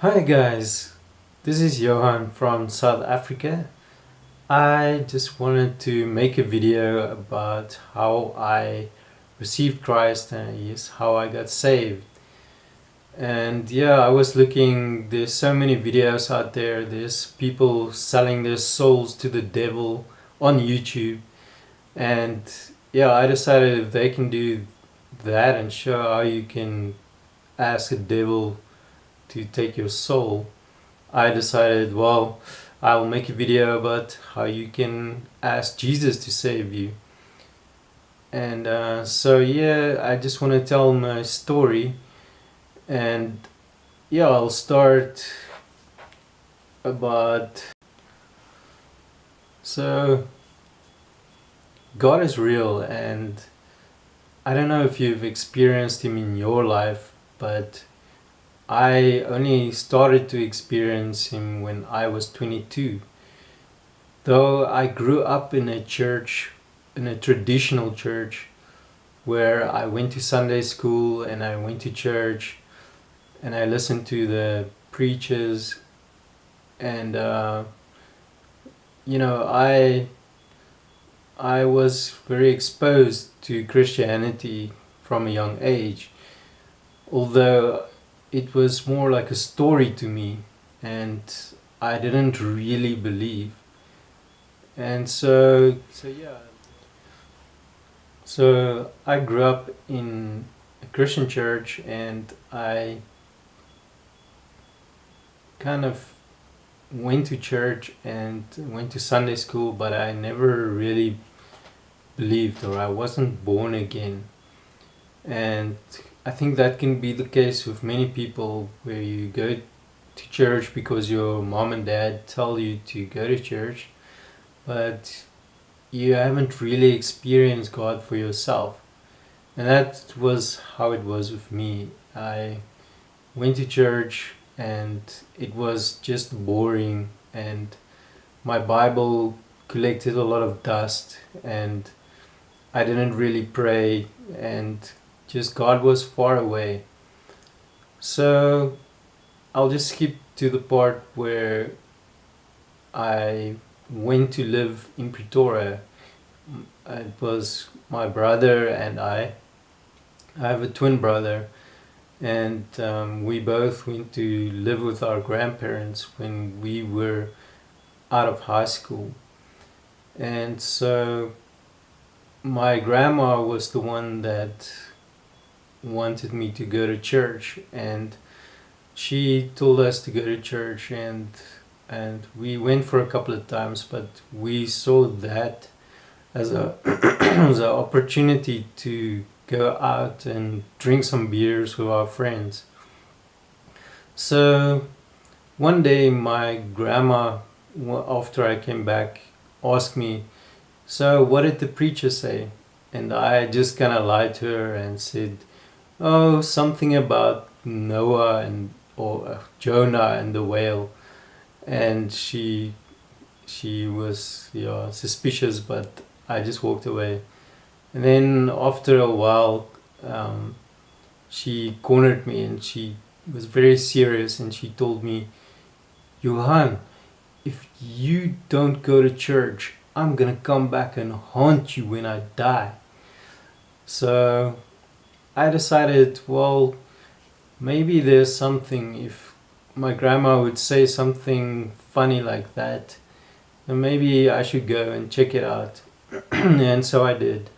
Hi guys, this is Johan from South Africa. I just wanted to make a video about how I received Christ and yes, how I got saved. And yeah, I was looking, there's so many videos out there, there's people selling their souls to the devil on YouTube. And yeah, I decided if they can do that and show how you can ask a devil to take your soul, I decided, well, I'll make a video about how you can ask Jesus to save you. And so, yeah, I just want to tell my story. And yeah, I'll start about. So, God is real, and I don't know if you've experienced Him in your life, but I only started to experience Him when I was 22. Though I grew up in a church, in a traditional church, where I went to Sunday school and I went to church and I listened to the preachers, and you know, I was very exposed to Christianity from a young age, although it was more like a story to me and I didn't really believe. And so yeah. So I grew up in a Christian church and I kind of went to church and went to Sunday school, but I never really believed, or I wasn't born again. And I think that can be the case with many people, where you go to church because your mom and dad tell you to go to church, but you haven't really experienced God for yourself. And that was how it was with me. I went to church and it was just boring, and my Bible collected a lot of dust, and I didn't really pray, and just God was far away. So I'll just skip to the part where I went to live in Pretoria. It was my brother and I have a twin brother, and we both went to live with our grandparents when we were out of high school. And so my grandma was the one that wanted me to go to church, and she told us to go to church, and we went for a couple of times, but we saw that as a as an opportunity to go out and drink some beers with our friends. So one day my grandma, after I came back, asked me, so what did the preacher say? And I just kind of lied to her and said, oh, something about Noah and or Jonah and the whale. And she was, yeah, suspicious, but I just walked away. And then after a while, she cornered me and she was very serious, and she told me, Johan, if you don't go to church, I'm gonna come back and haunt you when I die. So I decided, well, maybe there's something. If my grandma would say something funny like that, then maybe I should go and check it out. And so I did.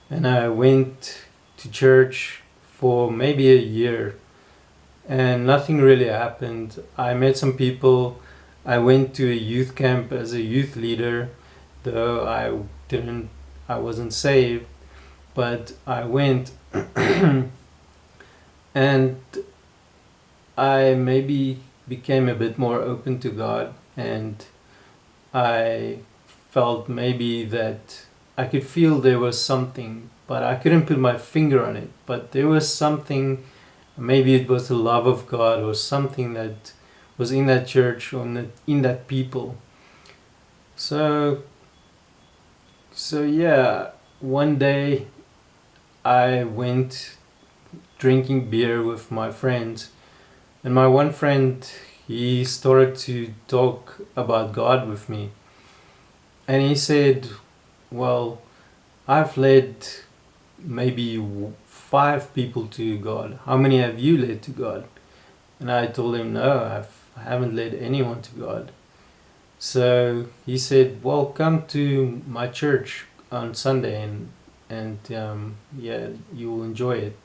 And I went to church for maybe a year, and nothing really happened. I met some people. I went to a youth camp as a youth leader, though I wasn't saved, but I went. And I maybe became a bit more open to God, and I felt maybe that I could feel there was something, but I couldn't put my finger on it. But there was something, maybe it was the love of God or something that was in that church or in that people. So yeah, one day I went drinking beer with my friends, And my one friend, he started to talk about God with me. And he said, well, I've led maybe 5 people to God. How many have you led to God? And I told him, no, I haven't led anyone to God. So he said, well, come to my church on Sunday and yeah, you will enjoy it.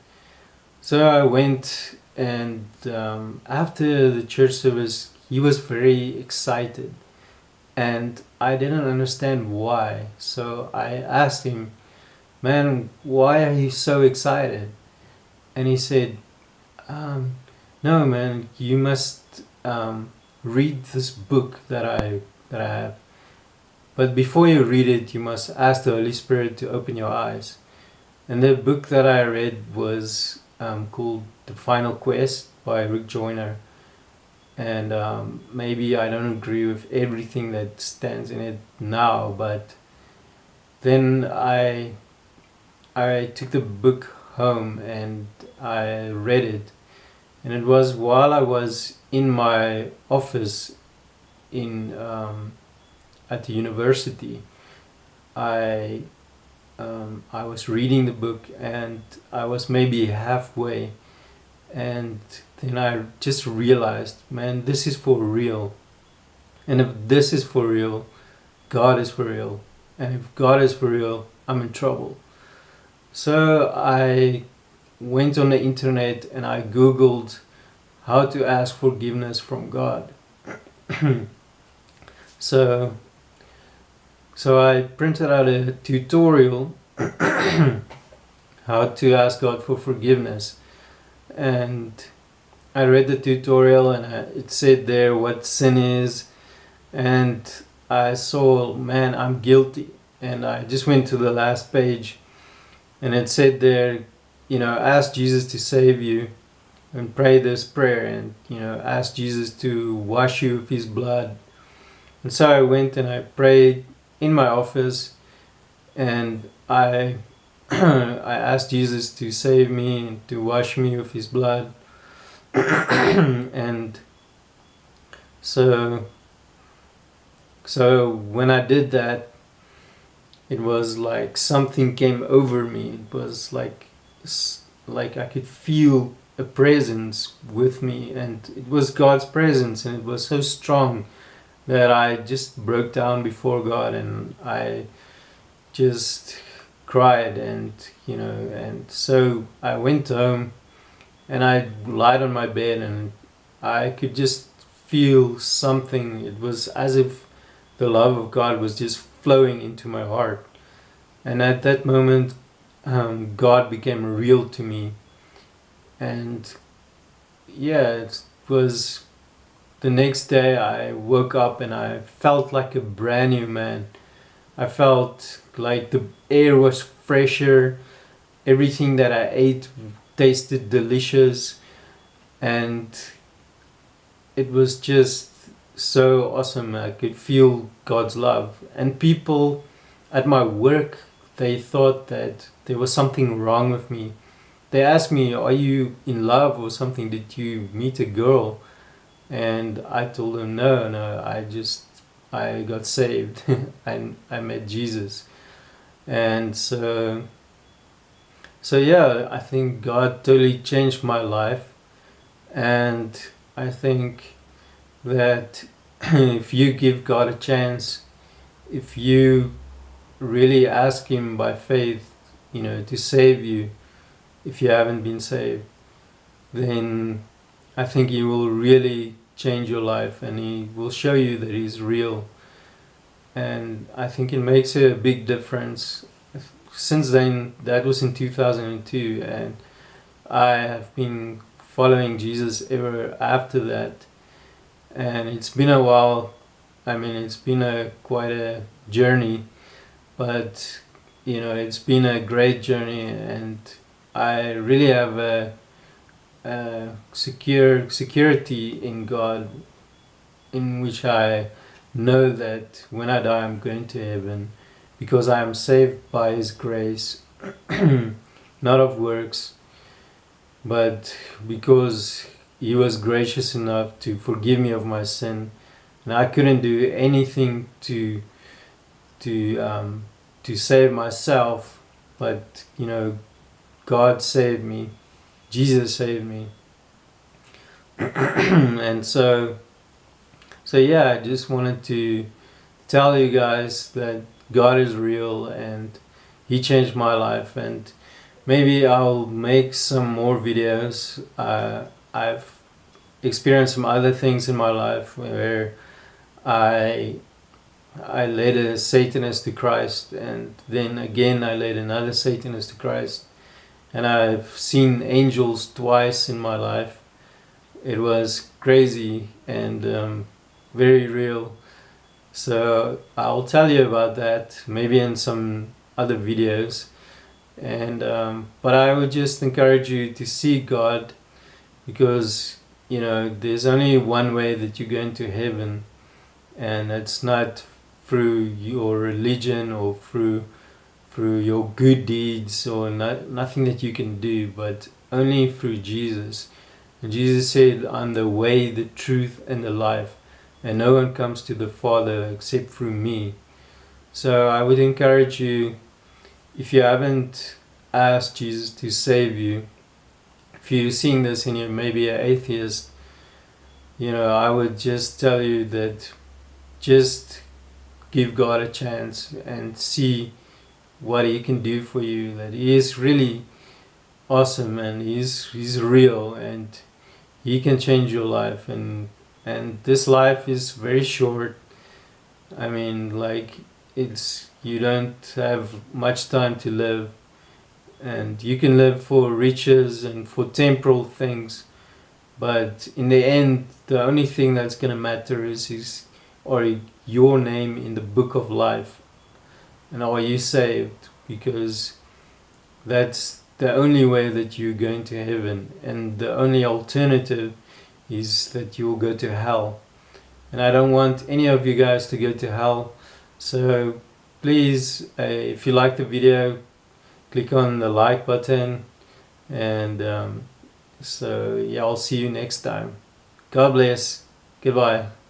So I went, and after the church service, he was very excited, and I didn't understand why. So I asked him, man, why are you so excited? And he said, no, man, you must read this book that I have. But before you read it, you must ask the Holy Spirit to open your eyes. And the book that I read was called The Final Quest by Rick Joyner. And maybe I don't agree with everything that stands in it now, but then I took the book home and I read it. And it was while I was in my office in at the university. I was reading the book, and I was maybe halfway, and then I just realized, man, this is for real. And if this is for real, God is for real. And if God is for real, I'm in trouble. So I went on the internet and I googled how to ask forgiveness from God. So I printed out a tutorial how to ask God for forgiveness, and I read the tutorial, and it said there what sin is, and I saw, man, I'm guilty, and I just went to the last page, and it said there, ask Jesus to save you, and pray this prayer, and ask Jesus to wash you with His blood. And so I went and I prayed in my office, and I I asked Jesus to save me and to wash me with His blood. And so when I did that, it was like something came over me. It was like I could feel a presence with me, and it was God's presence, and it was so strong that I just broke down before God, and I just cried, and so I went home and I lied on my bed, and I could just feel something. It was as if the love of God was just flowing into my heart, and at that moment God became real to me. And yeah, it was the next day I woke up and I felt like a brand new man. I felt like the air was fresher, everything that I ate tasted delicious, and it was just so awesome. I could feel God's love. And people at my work, they thought that there was something wrong with me. They asked me, are you in love or something? Did you meet a girl? And I told them, no, I got saved. I met Jesus. And so yeah, I think God totally changed my life. And I think that if you give God a chance, if you really ask Him by faith, to save you, if you haven't been saved, then I think He will really change your life, and He will show you that He's real. And I think it makes a big difference. Since then, that was in 2002, and I have been following Jesus ever after that. And it's been a while. I mean, it's been quite a journey, but it's been a great journey, and I really have a security in God, in which I know that when I die I'm going to heaven, because I am saved by His grace, not of works, but because he was gracious enough to forgive me of my sin, and I couldn't do anything to save myself, but God saved me, Jesus saved me. And so yeah, I just wanted to tell you guys that God is real and he changed my life, and maybe I'll make some more videos. I've experienced some other things in my life where I led a Satanist to Christ, and then again I led another Satanist to Christ, and I've seen angels twice in my life. It was crazy and very real. So I'll tell you about that maybe in some other videos. And but I would just encourage you to seek God, because there's only one way that you're going to heaven, and it's not through your religion or through your good deeds or nothing that you can do, but only through Jesus. And Jesus said, "I'm the way, the truth, and the life, and no one comes to the Father except through me." So I would encourage you, if you haven't asked Jesus to save you, if you're seeing this and you're maybe an atheist, I would just tell you that just give God a chance and see what he can do for you, that he is really awesome and he's real and he can change your life, and this life is very short. I mean, like, you don't have much time to live, and you can live for riches and for temporal things, but in the end the only thing that's going to matter is your name in the book of life, and are you saved, because that's the only way that you're going to heaven, and the only alternative is that you'll go to hell. And I don't want any of you guys to go to hell. So please, if you like the video, click on the like button, and so yeah, I'll see you next time. God bless. Goodbye.